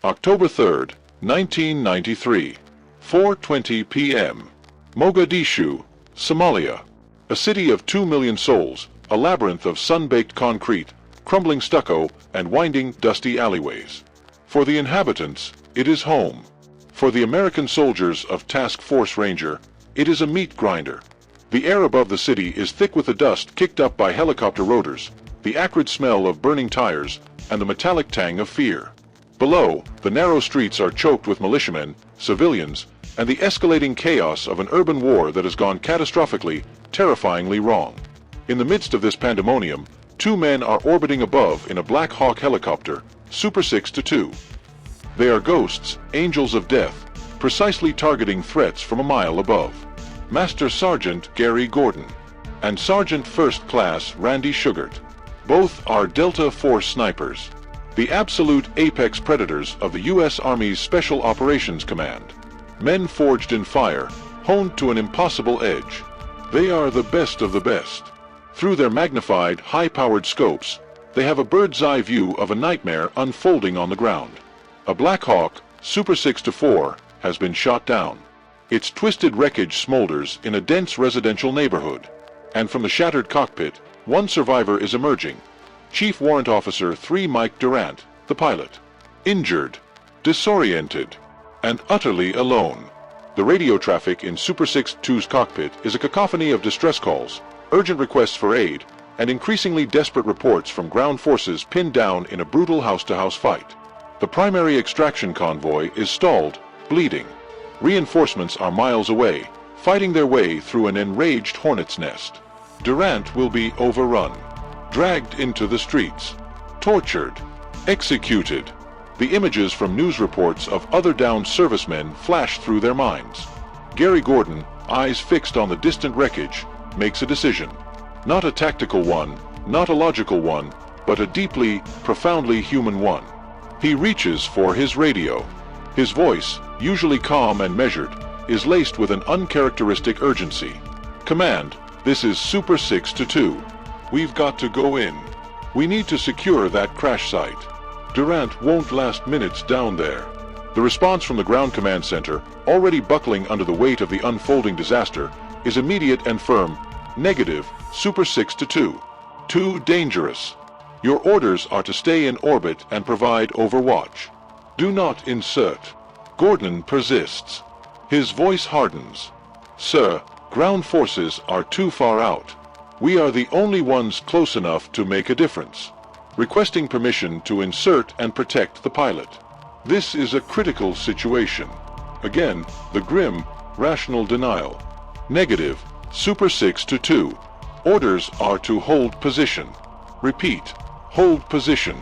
October 3rd, 1993, 4:20 p.m. Mogadishu, Somalia. A city of 2 million souls, a labyrinth of sun-baked concrete, crumbling stucco, and winding, dusty alleyways. For the inhabitants, it is home. For the American soldiers of Task Force Ranger, it is a meat grinder. The air above the city is thick with the dust kicked up by helicopter rotors, the acrid smell of burning tires, and the metallic tang of fear. Below, the narrow streets are choked with militiamen, civilians, and the escalating chaos of an urban war that has gone catastrophically, terrifyingly wrong. In the midst of this pandemonium, 2 men are orbiting above in a Black Hawk helicopter, Super 6-2. They are ghosts, angels of death, precisely targeting threats from a mile above. Master Sergeant Gary Gordon and Sergeant First Class Randy Shughart. Both are Delta Force snipers, the absolute apex predators of the U.S. Army's Special Operations Command. Men forged in fire, honed to an impossible edge. They are the best of the best. Through their magnified, high-powered scopes, they have a bird's-eye view of a nightmare unfolding on the ground. A Black Hawk, Super 6-4, has been shot down. Its twisted wreckage smolders in a dense residential neighborhood. And from the shattered cockpit, one survivor is emerging. Chief Warrant Officer 3 Mike Durant, the pilot. Injured, disoriented, and utterly alone. The radio traffic in Super 6-2's cockpit is a cacophony of distress calls, urgent requests for aid, and increasingly desperate reports from ground forces pinned down in a brutal house-to-house fight. The primary extraction convoy is stalled, bleeding. Reinforcements are miles away, fighting their way through an enraged hornet's nest. Durant will be overrun, dragged into the streets, tortured, executed. The images from news reports of other downed servicemen flash through their minds. Gary Gordon, eyes fixed on the distant wreckage, makes a decision. Not a tactical one, not a logical one, but a deeply, profoundly human one. He reaches for his radio. His voice, usually calm and measured, is laced with an uncharacteristic urgency. Command, this is Super 6-2. We've got to go in. We need to secure that crash site. Durant won't last minutes down there. The response from the ground command center, already buckling under the weight of the unfolding disaster, is immediate and firm. Negative, Super 6-2. Too dangerous. Your orders are to stay in orbit and provide overwatch. Do not insert. Gordon persists. His voice hardens. Sir, ground forces are too far out. We are the only ones close enough to make a difference. Requesting permission to insert and protect the pilot. This is a critical situation. Again, the grim, rational denial. Negative, Super 6-2. Orders are to hold position. Repeat, hold position.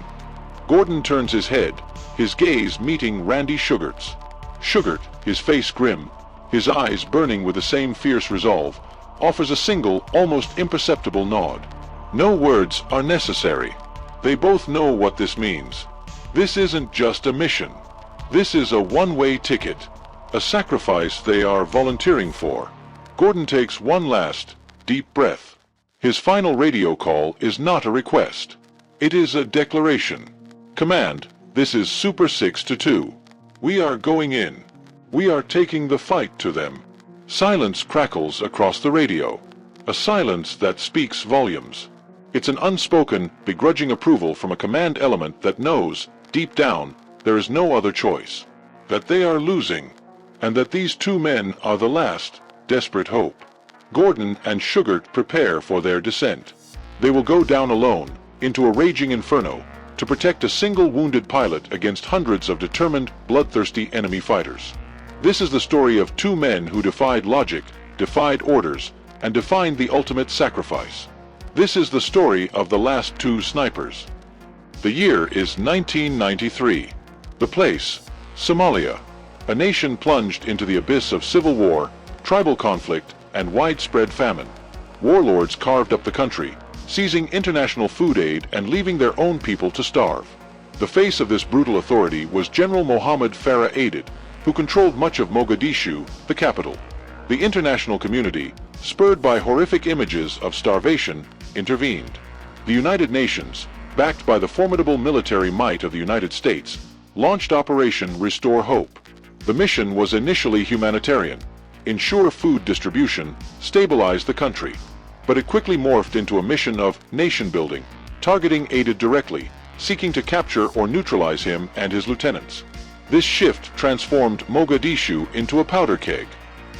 Gordon turns his head, his gaze meeting Randy Shughart's. Shughart, his face grim, his eyes burning with the same fierce resolve, offers a single, almost imperceptible nod. No words are necessary. They both know what this means. This isn't just a mission. This is a one-way ticket, a sacrifice they are volunteering for. Gordon takes one last, deep breath. His final radio call is not a request. It is a declaration. Command, this is Super 6-2. We are going in. We are taking the fight to them. Silence crackles across the radio. A silence that speaks volumes. It's an unspoken, begrudging approval from a command element that knows, deep down, there is no other choice. That they are losing. And that these 2 men are the last, desperate hope. Gordon and Shughart prepare for their descent. They will go down alone, into a raging inferno, to protect a single wounded pilot against hundreds of determined, bloodthirsty enemy fighters. This is the story of 2 men who defied logic, defied orders, and defined the ultimate sacrifice. This is the story of the last 2 snipers. The year is 1993. The place, Somalia, a nation plunged into the abyss of civil war, tribal conflict, and widespread famine. Warlords carved up the country, seizing international food aid and leaving their own people to starve. The face of this brutal authority was General Mohammed Farah Aidid, who controlled much of Mogadishu, the capital. The international community, spurred by horrific images of starvation, intervened. The United Nations, backed by the formidable military might of the United States, launched Operation Restore Hope. The mission was initially humanitarian, ensure food distribution, stabilize the country. But it quickly morphed into a mission of nation-building, targeting Aidid directly, seeking to capture or neutralize him and his lieutenants. This shift transformed Mogadishu into a powder keg.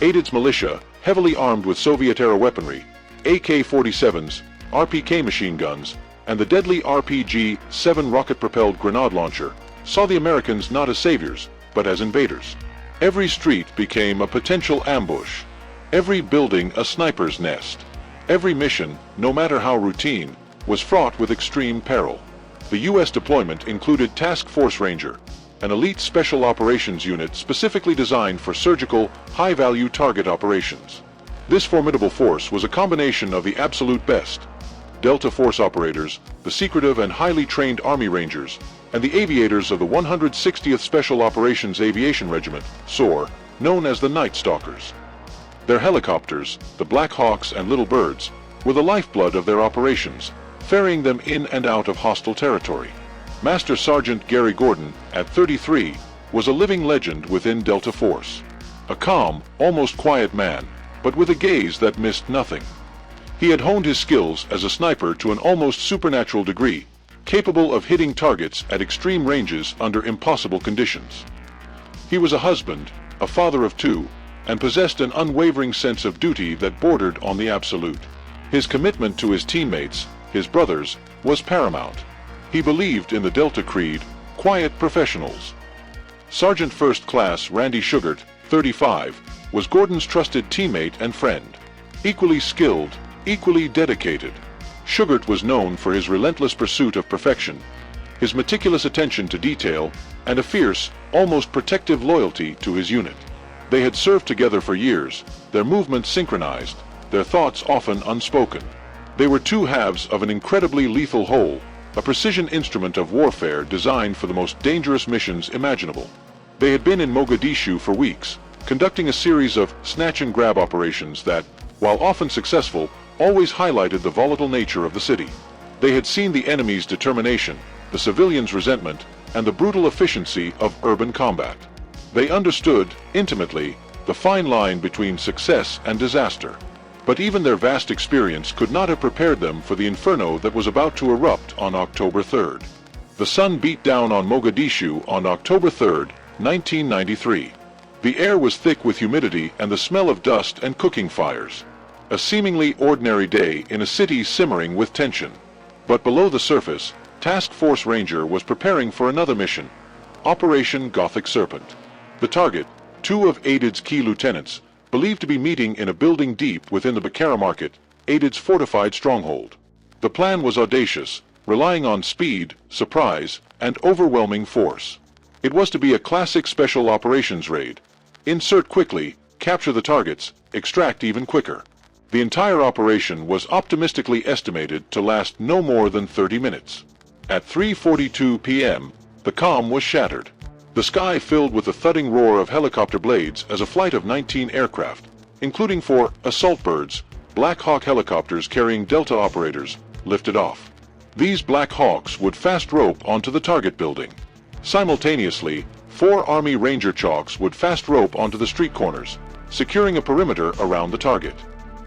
Aidid's militia, heavily armed with Soviet-era weaponry, AK-47s, RPK machine guns, and the deadly RPG-7 rocket-propelled grenade launcher, saw the Americans not as saviors, but as invaders. Every street became a potential ambush, every building a sniper's nest. Every mission, no matter how routine, was fraught with extreme peril. The U.S. deployment included Task Force Ranger, an elite special operations unit specifically designed for surgical, high-value target operations. This formidable force was a combination of the absolute best: Delta Force operators, the secretive and highly trained Army Rangers, and the aviators of the 160th Special Operations Aviation Regiment, SOAR, known as the Night Stalkers. Their helicopters, the Black Hawks and Little Birds, were the lifeblood of their operations, ferrying them in and out of hostile territory. Master Sergeant Gary Gordon, at 33, was a living legend within Delta Force. A calm, almost quiet man, but with a gaze that missed nothing. He had honed his skills as a sniper to an almost supernatural degree, capable of hitting targets at extreme ranges under impossible conditions. He was a husband, a father of two, and possessed an unwavering sense of duty that bordered on the absolute. His commitment to his teammates, his brothers, was paramount. He believed in the Delta Creed, quiet professionals. Sergeant First Class Randy Shughart, 35, was Gordon's trusted teammate and friend. Equally skilled, equally dedicated, Shughart was known for his relentless pursuit of perfection, his meticulous attention to detail, and a fierce, almost protective loyalty to his unit. They had served together for years, their movements synchronized, their thoughts often unspoken. They were two halves of an incredibly lethal whole, a precision instrument of warfare designed for the most dangerous missions imaginable. They had been in Mogadishu for weeks, conducting a series of snatch-and-grab operations that, while often successful, always highlighted the volatile nature of the city. They had seen the enemy's determination, the civilians' resentment, and the brutal efficiency of urban combat. They understood, intimately, the fine line between success and disaster. But even their vast experience could not have prepared them for the inferno that was about to erupt on October 3rd. The sun beat down on Mogadishu on October 3rd, 1993. The air was thick with humidity and the smell of dust and cooking fires. A seemingly ordinary day in a city simmering with tension. But below the surface, Task Force Ranger was preparing for another mission, Operation Gothic Serpent. The target, two of Aidid's key lieutenants, believed to be meeting in a building deep within the Bakara market, Aidid's fortified stronghold. The plan was audacious, relying on speed, surprise, and overwhelming force. It was to be a classic special operations raid. Insert quickly, capture the targets, extract even quicker. The entire operation was optimistically estimated to last no more than 30 minutes. At 3:42 p.m., the calm was shattered. The sky filled with the thudding roar of helicopter blades as a flight of 19 aircraft, including 4 assault birds, Black Hawk helicopters carrying Delta operators, lifted off. These Black Hawks would fast rope onto the target building. Simultaneously, 4 Army Ranger Chalks would fast rope onto the street corners, securing a perimeter around the target.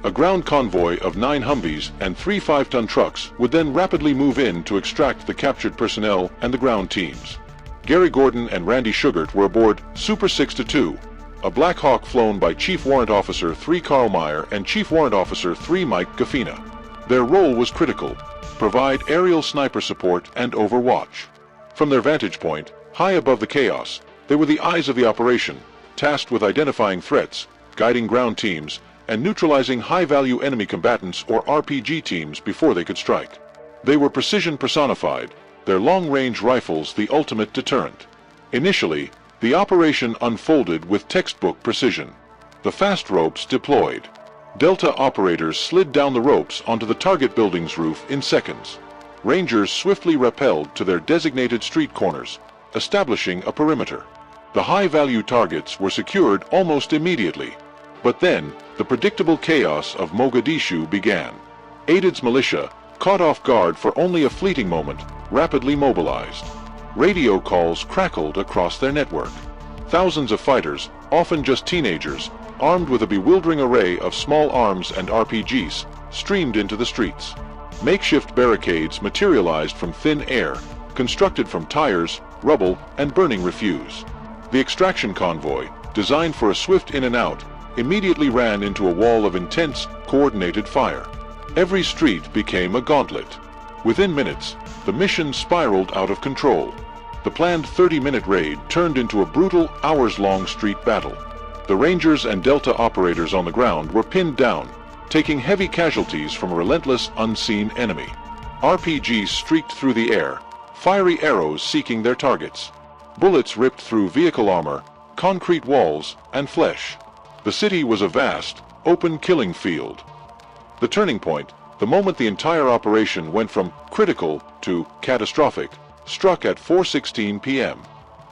A ground convoy of 9 Humvees and 3 5-ton trucks would then rapidly move in to extract the captured personnel and the ground teams. Gary Gordon and Randy Shughart were aboard Super 6-2, a Black Hawk flown by Chief Warrant Officer 3 Carl Meyer and Chief Warrant Officer 3 Mike Durant. Their role was critical: provide aerial sniper support and overwatch. From their vantage point, high above the chaos, they were the eyes of the operation, tasked with identifying threats, guiding ground teams, and neutralizing high-value enemy combatants or RPG teams before they could strike. They were precision personified, their long-range rifles the ultimate deterrent. Initially, the operation unfolded with textbook precision. The fast ropes deployed. Delta operators slid down the ropes onto the target building's roof in seconds. Rangers swiftly rappelled to their designated street corners, establishing a perimeter. The high-value targets were secured almost immediately. But then, the predictable chaos of Mogadishu began. Aidid's militia, caught off guard for only a fleeting moment, rapidly mobilized. Radio calls crackled across their network. Thousands of fighters, often just teenagers, armed with a bewildering array of small arms and RPGs, streamed into the streets. Makeshift barricades materialized from thin air, constructed from tires, rubble, and burning refuse. The extraction convoy, designed for a swift in and out, immediately ran into a wall of intense, coordinated fire. Every street became a gauntlet. Within minutes, the mission spiraled out of control. The planned 30-minute raid turned into a brutal, hours-long street battle. The Rangers and Delta operators on the ground were pinned down, taking heavy casualties from a relentless, unseen enemy. RPGs streaked through the air, fiery arrows seeking their targets. Bullets ripped through vehicle armor, concrete walls, and flesh. The city was a vast, open killing field. The turning point, the moment the entire operation went from critical to catastrophic, struck at 4:16 p.m.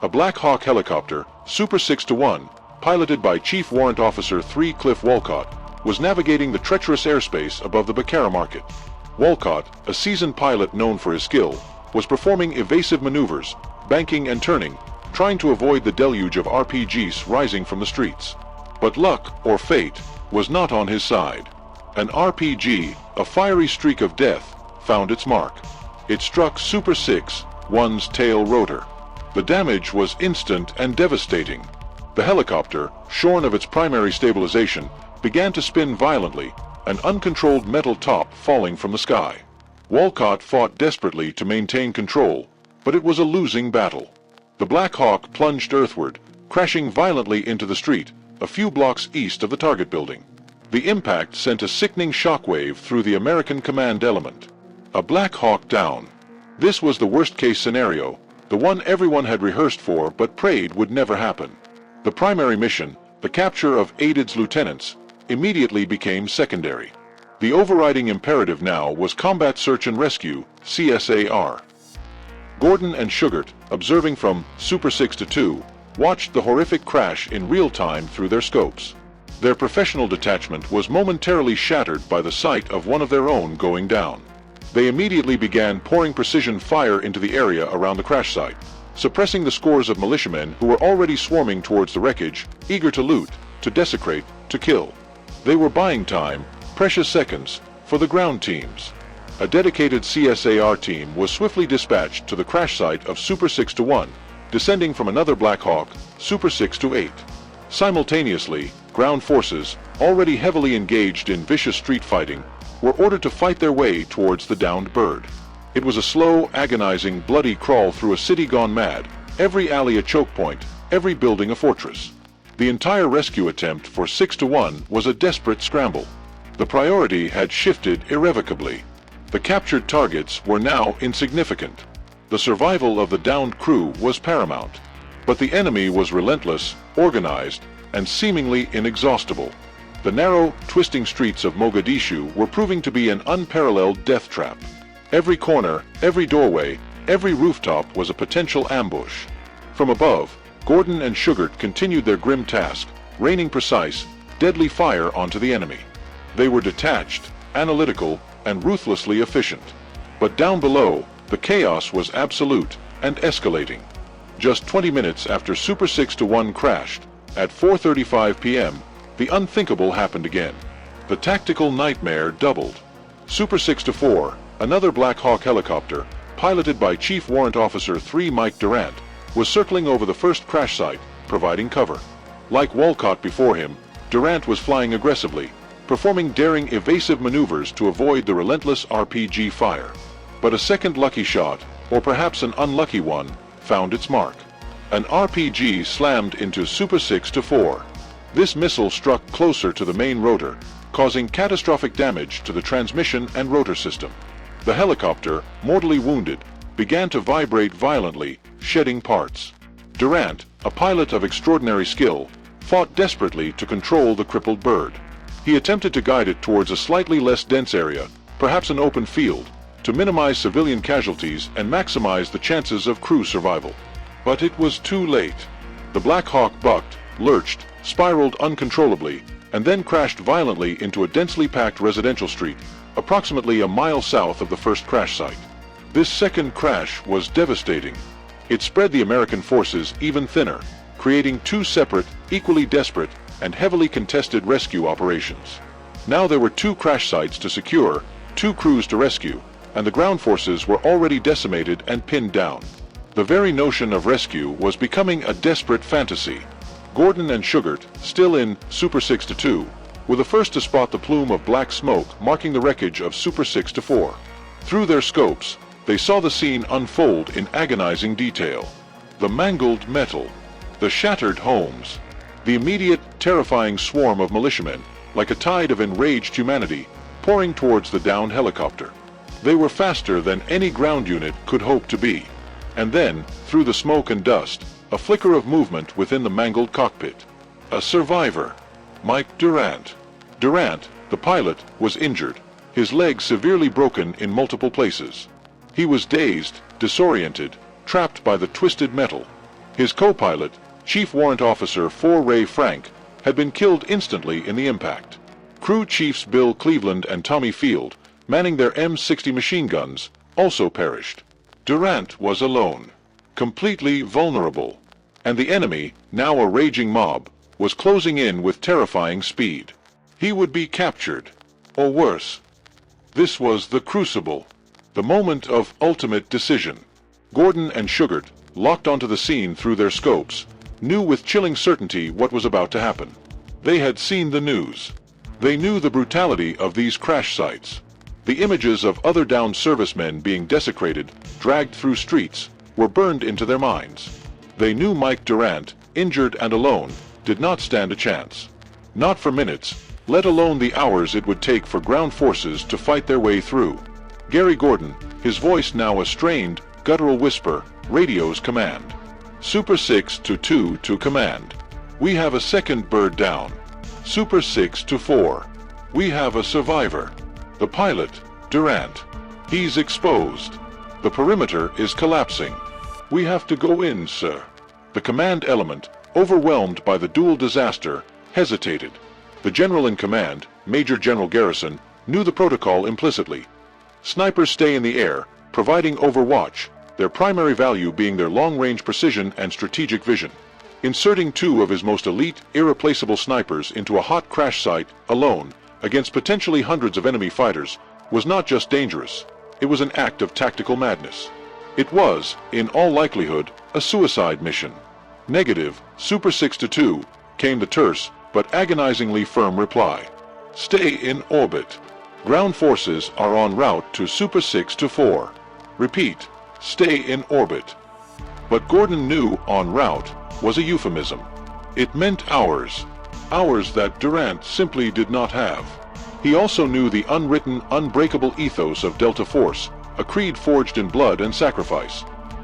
A Black Hawk helicopter, Super 6-1, piloted by Chief Warrant Officer 3 Cliff Walcott, was navigating the treacherous airspace above the Bakara market. Walcott, a seasoned pilot known for his skill, was performing evasive maneuvers, banking and turning, trying to avoid the deluge of RPGs rising from the streets. But luck, or fate, was not on his side. An RPG, a fiery streak of death, found its mark. It struck Super 6-1's tail rotor. The damage was instant and devastating. The helicopter, shorn of its primary stabilization, began to spin violently, an uncontrolled metal top falling from the sky. Walcott fought desperately to maintain control, but it was a losing battle. The Black Hawk plunged earthward, crashing violently into the street, a few blocks east of the target building. The impact sent a sickening shockwave through the American command element. A Black Hawk down. This was the worst-case scenario, the one everyone had rehearsed for but prayed would never happen. The primary mission, the capture of Aided's lieutenants, immediately became secondary. The overriding imperative now was combat search and rescue, CSAR. Gordon and Shughart, observing from Super 6-2, watched the horrific crash in real time through their scopes. Their professional detachment was momentarily shattered by the sight of one of their own going down. They immediately began pouring precision fire into the area around the crash site, suppressing the scores of militiamen who were already swarming towards the wreckage, eager to loot, to desecrate, to kill. They were buying time, precious seconds, for the ground teams. A dedicated CSAR team was swiftly dispatched to the crash site of Super 6-1, descending from another Black Hawk, Super 6-8. Simultaneously, ground forces, already heavily engaged in vicious street fighting, were ordered to fight their way towards the downed bird. It was a slow, agonizing, bloody crawl through a city gone mad, every alley a choke point, every building a fortress. The entire rescue attempt for 6-1 was a desperate scramble. The priority had shifted irrevocably. The captured targets were now insignificant. The survival of the downed crew was paramount. But the enemy was relentless, organized, and seemingly inexhaustible. The narrow, twisting streets of Mogadishu were proving to be an unparalleled death trap. Every corner, every doorway, every rooftop was a potential ambush. From above, Gordon and Shughart continued their grim task, raining precise, deadly fire onto the enemy. They were detached, analytical, and ruthlessly efficient. But down below, the chaos was absolute and escalating. Just 20 minutes after Super 6-1 crashed, at 4:35 p.m., the unthinkable happened again. The tactical nightmare doubled. Super 6-4, another Black Hawk helicopter, piloted by Chief Warrant Officer 3 Mike Durant, was circling over the first crash site, providing cover. Like Walcott before him, Durant was flying aggressively, performing daring evasive maneuvers to avoid the relentless RPG fire. But a second lucky shot, or perhaps an unlucky one, found its mark. An RPG slammed into Super 6-4. This missile struck closer to the main rotor, causing catastrophic damage to the transmission and rotor system. The helicopter, mortally wounded, began to vibrate violently, shedding parts. Durant, a pilot of extraordinary skill, fought desperately to control the crippled bird. He attempted to guide it towards a slightly less dense area, perhaps an open field, to minimize civilian casualties and maximize the chances of crew survival. But it was too late. The Black Hawk bucked, lurched, spiraled uncontrollably, and then crashed violently into a densely packed residential street, approximately a mile south of the first crash site. This second crash was devastating. It spread the American forces even thinner, creating two separate, equally desperate, and heavily contested rescue operations. Now there were 2 crash sites to secure, 2 crews to rescue, and the ground forces were already decimated and pinned down. The very notion of rescue was becoming a desperate fantasy. Gordon and Shughart, still in Super 6-2, were the first to spot the plume of black smoke marking the wreckage of Super 6-4. Through their scopes, they saw the scene unfold in agonizing detail. The mangled metal, the shattered homes, the immediate, terrifying swarm of militiamen, like a tide of enraged humanity, pouring towards the downed helicopter. They were faster than any ground unit could hope to be. And then, through the smoke and dust, a flicker of movement within the mangled cockpit. A survivor. Mike Durant. Durant, the pilot, was injured, his leg severely broken in multiple places. He was dazed, disoriented, trapped by the twisted metal. His co-pilot, Chief Warrant Officer Ray Frank, had been killed instantly in the impact. Crew Chiefs Bill Cleveland and Tommy Field, manning their M60 machine guns, also perished. Durant was alone, completely vulnerable, and the enemy, now a raging mob, was closing in with terrifying speed. He would be captured, or worse. This was the crucible, the moment of ultimate decision. Gordon and Shughart, locked onto the scene through their scopes, knew with chilling certainty what was about to happen. They had seen the news. They knew the brutality of these crash sites. The images of other downed servicemen being desecrated, dragged through streets, were burned into their minds. They knew Mike Durant, injured and alone, did not stand a chance. Not for minutes, let alone the hours it would take for ground forces to fight their way through. Gary Gordon, his voice now a strained, guttural whisper, radios command. Super 6-2 to command. We have a second bird down. Super 6-4. We have a survivor. The pilot, Durant. He's exposed. The perimeter is collapsing. We have to go in, sir. The command element, overwhelmed by the dual disaster, hesitated. The general in command, Major General Garrison, knew the protocol implicitly. Snipers stay in the air, providing overwatch, their primary value being their long-range precision and strategic vision. Inserting 2 of his most elite, irreplaceable snipers into a hot crash site, alone, against potentially hundreds of enemy fighters, was not just dangerous, it was an act of tactical madness. It was, in all likelihood, a suicide mission. Negative, Super 6-2, came the terse, but agonizingly firm reply. Stay in orbit. Ground forces are en route to Super 6-4. Repeat, stay in orbit. But Gordon knew en route was a euphemism. It meant hours. Hours that Durant simply did not have. He also knew the unwritten, unbreakable ethos of Delta Force, a creed forged in blood and sacrifice.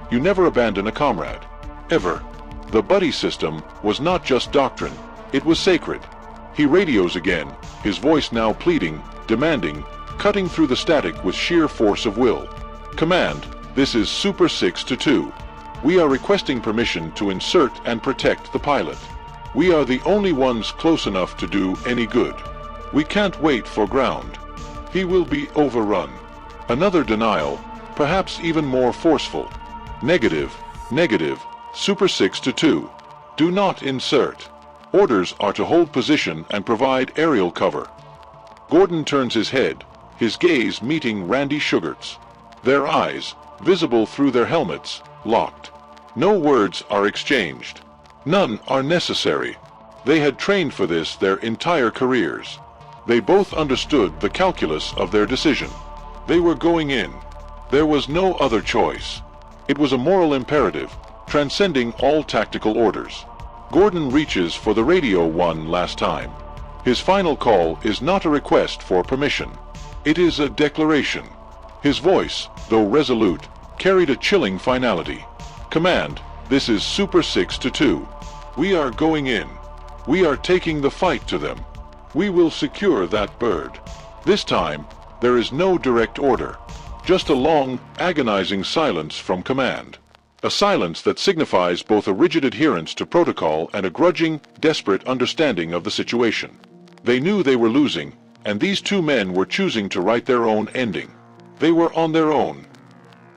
You never abandon a comrade. Ever. The buddy system was not just doctrine, it was sacred. He radios again, his voice now pleading, demanding, cutting through the static with sheer force of will. Command, this is Super 6-2. We are requesting permission to insert and protect the pilot. We are the only ones close enough to do any good. We can't wait for ground. He will be overrun. Another denial, perhaps even more forceful. Negative, Super 6-2. Do not insert. Orders are to hold position and provide aerial cover. Gordon turns his head, his gaze meeting Randy Shughart's. Their eyes, visible through their helmets, locked. No words are exchanged. None are necessary. They had trained for this their entire careers. They both understood the calculus of their decision. They were going in. There was no other choice. It was a moral imperative, transcending all tactical orders. Gordon reaches for the radio one last time. His final call is not a request for permission. It is a declaration. His voice, though resolute, carried a chilling finality. Command, this is Super 6-2. We are going in. We are taking the fight to them. We will secure that bird. This time, there is no direct order. Just a long, agonizing silence from command. A silence that signifies both a rigid adherence to protocol and a grudging, desperate understanding of the situation. They knew they were losing, and these 2 men were choosing to write their own ending. They were on their own.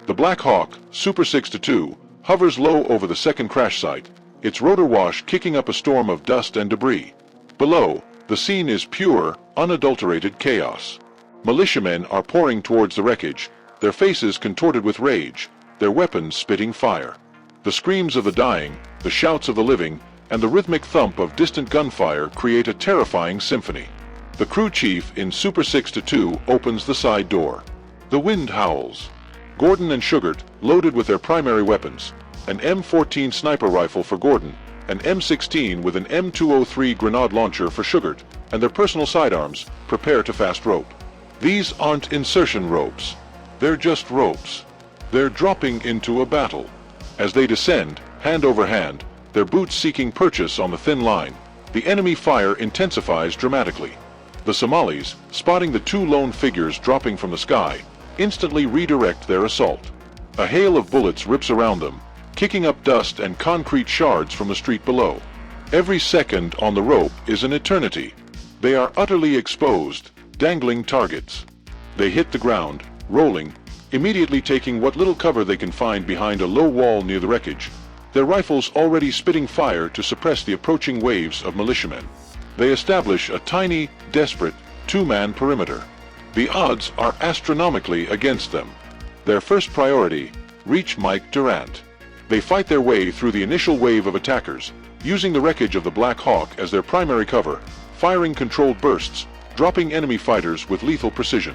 The Black Hawk, Super 6-2, hovers low over the second crash site, its rotor wash kicking up a storm of dust and debris. Below, the scene is pure, unadulterated chaos. Militiamen are pouring towards the wreckage, their faces contorted with rage, their weapons spitting fire. The screams of the dying, the shouts of the living, and the rhythmic thump of distant gunfire create a terrifying symphony. The crew chief in Super 6-2 opens the side door. The wind howls. Gordon and Shughart, loaded with their primary weapons, an M14 sniper rifle for Gordon, an M16 with an M203 grenade launcher for Shughart, and their personal sidearms, prepare to fast rope. These aren't insertion ropes. They're just ropes. They're dropping into a battle. As they descend, hand over hand, their boots seeking purchase on the thin line, the enemy fire intensifies dramatically. The Somalis, spotting the two lone figures dropping from the sky, instantly redirect their assault. A hail of bullets rips around them, kicking up dust and concrete shards from the street below. Every second on the rope is an eternity. They are utterly exposed, dangling targets. They hit the ground, rolling, immediately taking what little cover they can find behind a low wall near the wreckage, their rifles already spitting fire to suppress the approaching waves of militiamen. They establish a tiny, desperate, two-man perimeter. The odds are astronomically against them. Their first priority, reach Mike Durant. They fight their way through the initial wave of attackers, using the wreckage of the Black Hawk as their primary cover, firing controlled bursts, dropping enemy fighters with lethal precision.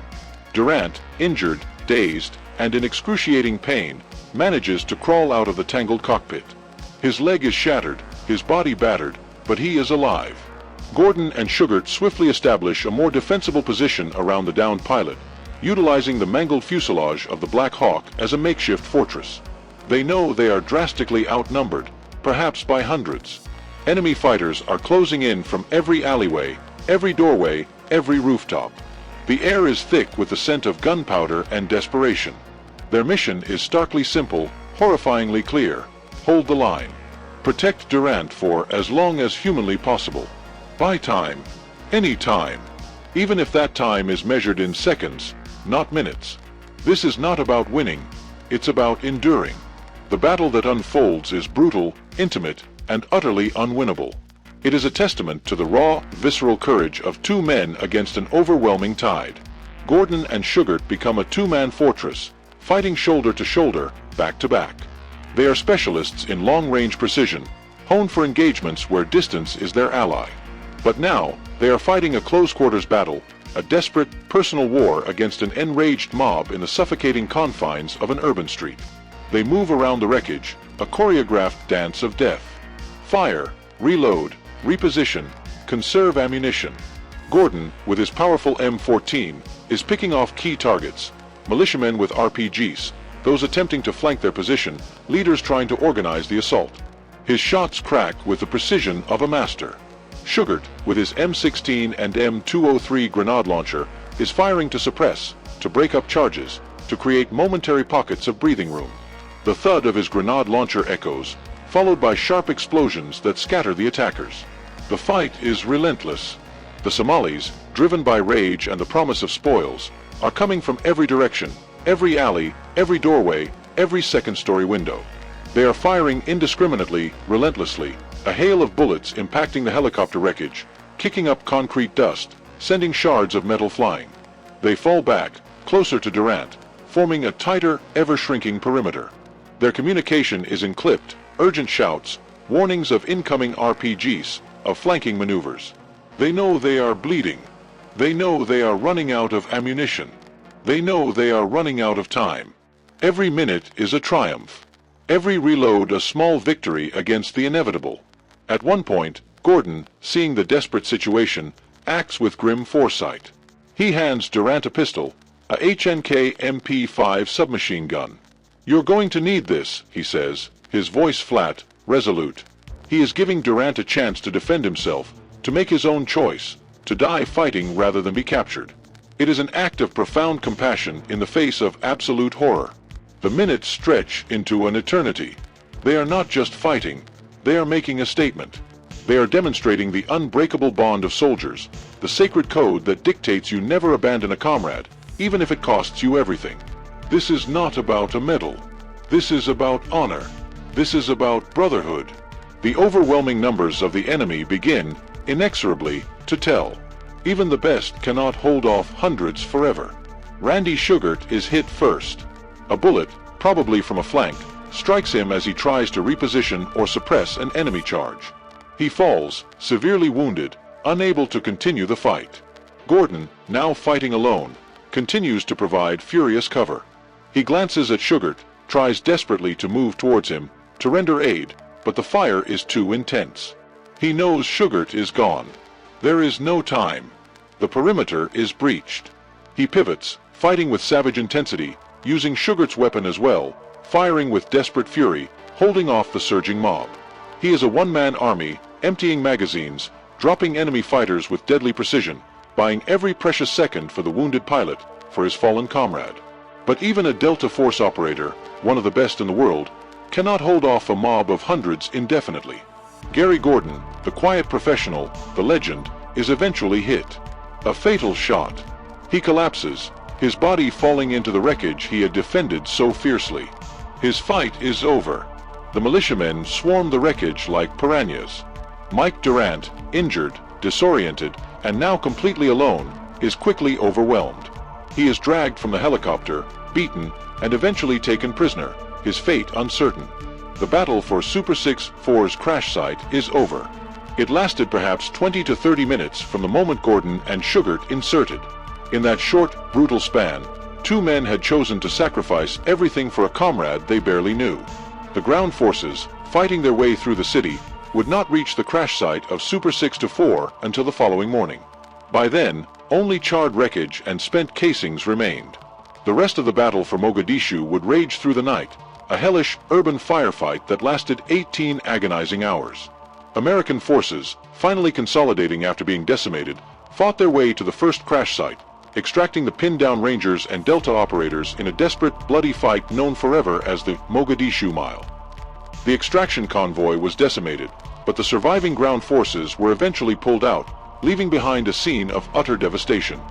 Durant, injured, dazed, and in excruciating pain, manages to crawl out of the tangled cockpit. His leg is shattered, his body battered, but he is alive. Gordon and Shughart swiftly establish a more defensible position around the downed pilot, utilizing the mangled fuselage of the Black Hawk as a makeshift fortress. They know they are drastically outnumbered, perhaps by hundreds. Enemy fighters are closing in from every alleyway, every doorway, every rooftop. The air is thick with the scent of gunpowder and desperation. Their mission is starkly simple, horrifyingly clear. Hold the line. Protect Durant for as long as humanly possible. Buy time. Any time. Even if that time is measured in seconds, not minutes. This is not about winning. It's about enduring. The battle that unfolds is brutal, intimate, and utterly unwinnable. It is a testament to the raw, visceral courage of two men against an overwhelming tide. Gordon and Shughart become a two-man fortress, fighting shoulder to shoulder, back to back. They are specialists in long-range precision, honed for engagements where distance is their ally. But now, they are fighting a close-quarters battle, a desperate, personal war against an enraged mob in the suffocating confines of an urban street. They move around the wreckage, a choreographed dance of death. Fire, reload, reposition, conserve ammunition. Gordon, with his powerful M14, is picking off key targets. Militiamen with RPGs, those attempting to flank their position, leaders trying to organize the assault. His shots crack with the precision of a master. Shughart, with his M16 and M203 grenade launcher, is firing to suppress, to break up charges, to create momentary pockets of breathing room. The thud of his grenade launcher echoes, followed by sharp explosions that scatter the attackers. The fight is relentless. The Somalis, driven by rage and the promise of spoils, are coming from every direction, every alley, every doorway, every second-story window. They are firing indiscriminately, relentlessly, a hail of bullets impacting the helicopter wreckage, kicking up concrete dust, sending shards of metal flying. They fall back, closer to Durant, forming a tighter, ever-shrinking perimeter. Their communication is in clipped, urgent shouts, warnings of incoming RPGs, of flanking maneuvers. They know they are bleeding. They know they are running out of ammunition. They know they are running out of time. Every minute is a triumph. Every reload a small victory against the inevitable. At one point, Gordon, seeing the desperate situation, acts with grim foresight. He hands Durant a pistol, a HNK MP5 submachine gun. "You're going to need this," he says, his voice flat, resolute. He is giving Durant a chance to defend himself, to make his own choice, to die fighting rather than be captured. It is an act of profound compassion in the face of absolute horror. The minutes stretch into an eternity. They are not just fighting, they are making a statement. They are demonstrating the unbreakable bond of soldiers, the sacred code that dictates you never abandon a comrade, even if it costs you everything. This is not about a medal. This is about honor. This is about brotherhood. The overwhelming numbers of the enemy begin, inexorably, to tell. Even the best cannot hold off hundreds forever. Randy Shughart is hit first. A bullet, probably from a flank, strikes him as he tries to reposition or suppress an enemy charge. He falls, severely wounded, unable to continue the fight. Gordon, now fighting alone, continues to provide furious cover. He glances at Shughart, tries desperately to move towards him, to render aid, but the fire is too intense. He knows Shughart is gone. There is no time. The perimeter is breached. He pivots, fighting with savage intensity, using Shughart's weapon as well, firing with desperate fury, holding off the surging mob. He is a one-man army, emptying magazines, dropping enemy fighters with deadly precision, buying every precious second for the wounded pilot, for his fallen comrade. But even a Delta Force operator, one of the best in the world, cannot hold off a mob of hundreds indefinitely. Gary Gordon, the quiet professional, the legend, is eventually hit. A fatal shot. He collapses, his body falling into the wreckage he had defended so fiercely. His fight is over. The militiamen swarm the wreckage like piranhas. Mike Durant, injured, disoriented, and now completely alone, is quickly overwhelmed. He is dragged from the helicopter, beaten, and eventually taken prisoner, his fate uncertain. The battle for Super 6-4's crash site is over. It lasted perhaps 20 to 30 minutes from the moment Gordon and Shughart inserted. In that short, brutal span, two men had chosen to sacrifice everything for a comrade they barely knew. The ground forces, fighting their way through the city, would not reach the crash site of Super 6-4 until the following morning. By then, only charred wreckage and spent casings remained. The rest of the battle for Mogadishu would rage through the night, a hellish urban firefight that lasted 18 agonizing hours. American forces, finally consolidating after being decimated, fought their way to the first crash site, extracting the pinned-down Rangers and Delta operators in a desperate, bloody fight known forever as the Mogadishu Mile. The extraction convoy was decimated, but the surviving ground forces were eventually pulled out, leaving behind a scene of utter devastation.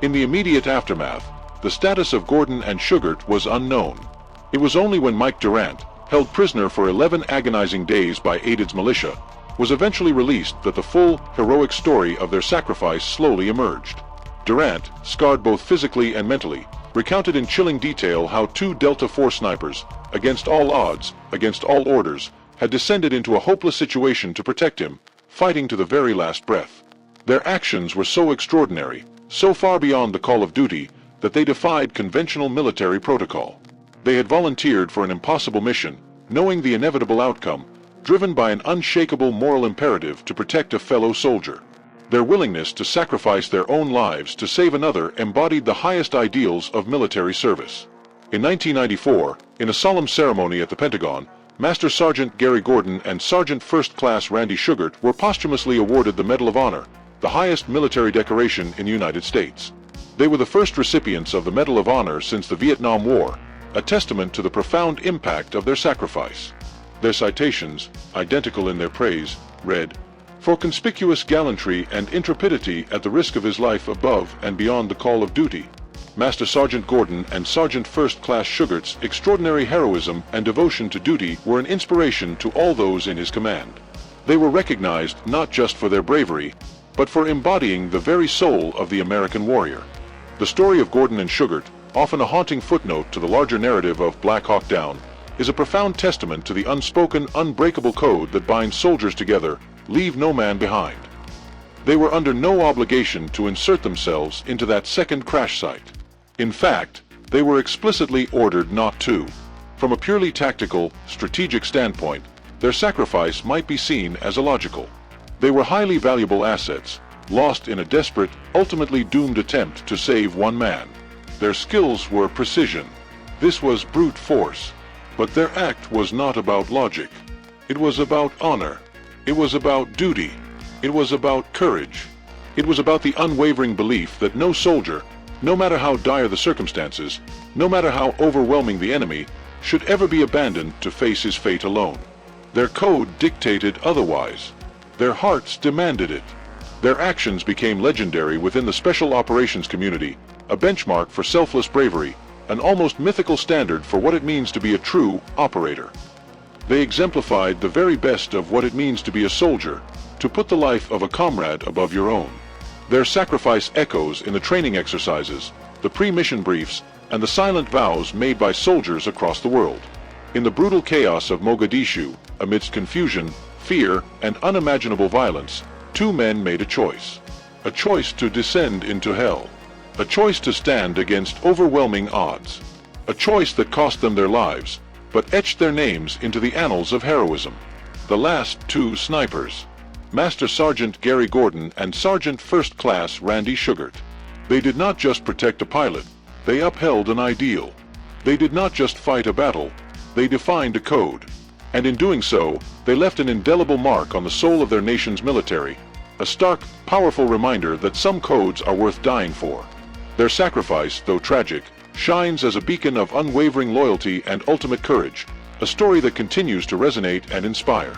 In the immediate aftermath, the status of Gordon and Shughart was unknown. It was only when Mike Durant, held prisoner for 11 agonizing days by Aided's militia, was eventually released that the full, heroic story of their sacrifice slowly emerged. Durant, scarred both physically and mentally, recounted in chilling detail how two Delta Force snipers, against all odds, against all orders, had descended into a hopeless situation to protect him, fighting to the very last breath. Their actions were so extraordinary, so far beyond the call of duty, that they defied conventional military protocol. They had volunteered for an impossible mission, knowing the inevitable outcome, driven by an unshakable moral imperative to protect a fellow soldier. Their willingness to sacrifice their own lives to save another embodied the highest ideals of military service. In 1994, in a solemn ceremony at the Pentagon, Master Sergeant Gary Gordon and Sergeant First Class Randy Shughart were posthumously awarded the Medal of Honor, the highest military decoration in the United States. They were the first recipients of the Medal of Honor since the Vietnam War, a testament to the profound impact of their sacrifice. Their citations, identical in their praise, read, "For conspicuous gallantry and intrepidity at the risk of his life above and beyond the call of duty, Master Sergeant Gordon and Sergeant First Class Shughart's extraordinary heroism and devotion to duty were an inspiration to all those in his command. They were recognized not just for their bravery, but for embodying the very soul of the American warrior." The story of Gordon and Shughart, often a haunting footnote to the larger narrative of Black Hawk Down, is a profound testament to the unspoken, unbreakable code that binds soldiers together, leave no man behind. They were under no obligation to insert themselves into that second crash site. In fact, they were explicitly ordered not to. From a purely tactical, strategic standpoint, their sacrifice might be seen as illogical. They were highly valuable assets, lost in a desperate, ultimately doomed attempt to save one man. Their skills were precision. This was brute force. But their act was not about logic. It was about honor. It was about duty. It was about courage. It was about the unwavering belief that no soldier, no matter how dire the circumstances, no matter how overwhelming the enemy, should ever be abandoned to face his fate alone. Their code dictated otherwise. Their hearts demanded it. Their actions became legendary within the special operations community, a benchmark for selfless bravery, an almost mythical standard for what it means to be a true operator. They exemplified the very best of what it means to be a soldier, to put the life of a comrade above your own. Their sacrifice echoes in the training exercises, the pre-mission briefs, and the silent vows made by soldiers across the world. In the brutal chaos of Mogadishu, amidst confusion, fear, and unimaginable violence, two men made a choice. A choice to descend into hell. A choice to stand against overwhelming odds. A choice that cost them their lives, but etched their names into the annals of heroism. The last two snipers. Master Sergeant Gary Gordon and Sergeant First Class Randy Shughart. They did not just protect a pilot, they upheld an ideal. They did not just fight a battle, they defined a code. And in doing so, they left an indelible mark on the soul of their nation's military, a stark, powerful reminder that some codes are worth dying for. Their sacrifice, though tragic, shines as a beacon of unwavering loyalty and ultimate courage, a story that continues to resonate and inspire.